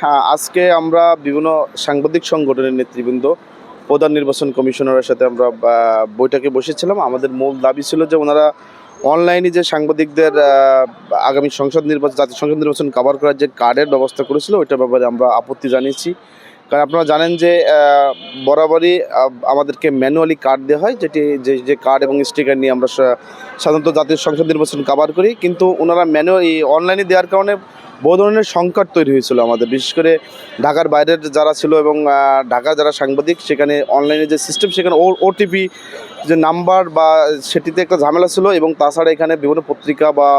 হ্যাঁ, আজকে আমরা বিভিন্ন সাংবাদিক সংগঠনের নেতৃবৃন্দ, প্রধান নির্বাচন কমিশনারের সাথে আমরা বৈঠকে বসেছিলাম। আমাদের মূল দাবি ছিল যে ওনারা অনলাইনে যে সাংবাদিকদের আগামী জাতীয় সংসদ নির্বাচন কভার করার যে কার্ডের ব্যবস্থা করেছিল, ওইটার ব্যাপারে আমরা আপত্তি জানিয়েছি। কারণ আপনারা জানেন যে বরাবরই আমাদেরকে ম্যানুয়ালি কার্ড দেওয়া হয়, যে কার্ড এবং স্টিকার নিয়ে আমরা সাধারণত জাতীয় সংসদ নির্বাচন কভার করি। কিন্তু ওনারা অনলাইনে দেওয়ার কারণে বহু ধরনের সংকট তৈরি হয়েছিল আমাদের, বিশেষ করে ঢাকার বাইরের যারা ছিল এবং ঢাকার যারা সাংবাদিক, সেখানে অনলাইনে যে সিস্টেম, সেখানে ওটিপি যে নাম্বার বা সেটিতে একটা ঝামেলা ছিল। এবং তাছাড়া এখানে বিভিন্ন পত্রিকা বা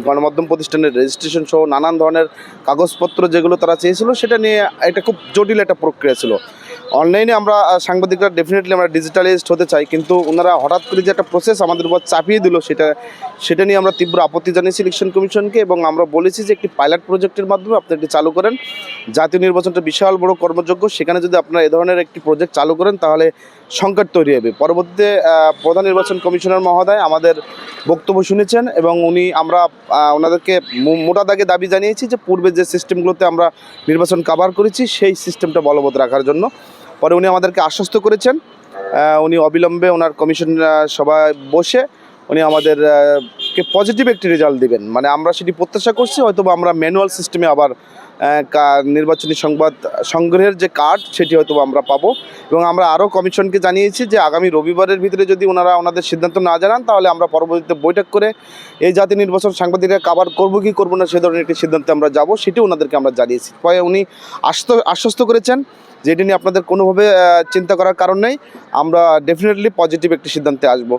গণমাধ্যম প্রতিষ্ঠানের রেজিস্ট্রেশন সহ নানান ধরনের কাগজপত্র যেগুলো তারা চেয়েছিল, সেটা নিয়ে এটা খুব জটিল একটা প্রক্রিয়া ছিল। অনলাইনে আমরা সাংবাদিকরা ডেফিনেটলি আমরা ডিজিটালাইজড হতে চাই, কিন্তু ওনারা হঠাৎ করে যে একটা প্রসেস আমাদের উপর চাপিয়ে দিল, সেটা নিয়ে আমরা তীব্র আপত্তি জানিয়েছি ইলেকশন কমিশনকে। এবং আমরা বলেছি যে একটি পাইলট প্রজেক্টের মাধ্যমে আপনি একটি চালু করেন। জাতীয় নির্বাচনটা বিশাল বড় কর্মযজ্ঞ, সেখানে যদি আপনারা এ ধরনের একটি প্রজেক্ট চালু করেন তাহলে সংকট তৈরি হবে। পরবর্তীতে প্রধান নির্বাচন কমিশনার মহোদয় আমাদের বক্তব্য শুনেছেন এবং আমরা ওনাদেরকে মোটা দাগে দাবি জানিয়েছি যে পূর্বে যে সিস্টেমগুলোতে আমরা নির্বাচন কভার করেছি সেই সিস্টেমটা বলবৎ রাখার জন্য। পরে উনি আমাদেরকে আশ্বস্ত করেছেন, উনি অবিলম্বে ওনার কমিশন সভায় বসে উনি আমাদেরকে পজিটিভ একটি রেজাল্ট দিবেন। মানে আমরা সেটি প্রত্যাশা করছি, হয়তো আমরা ম্যানুয়াল সিস্টেমে আবার নির্বাচনী সংবাদ সংগ্রহের যে কার্ড, সেটি হয়তো আমরা পাবো। এবং আমরা আরও কমিশনকে জানিয়েছি যে আগামী রবিবারের ভিতরে যদি ওনাদের সিদ্ধান্ত না জানান, তাহলে আমরা পরবর্তীতে বৈঠক করে এই জাতীয় নির্বাচন সাংবাদিকরা কভার করবো কি করবো না, সে ধরনের একটি সিদ্ধান্তে আমরা যাব, সেটি ওনাদেরকে আমরা জানিয়েছি। পরে উনি আশ্বস্ত করেছেন যে এটি নিয়ে আপনাদের কোনোভাবে চিন্তা করার কারণ নেই, আমরা ডেফিনেটলি পজিটিভ একটি সিদ্ধান্তে আসবো।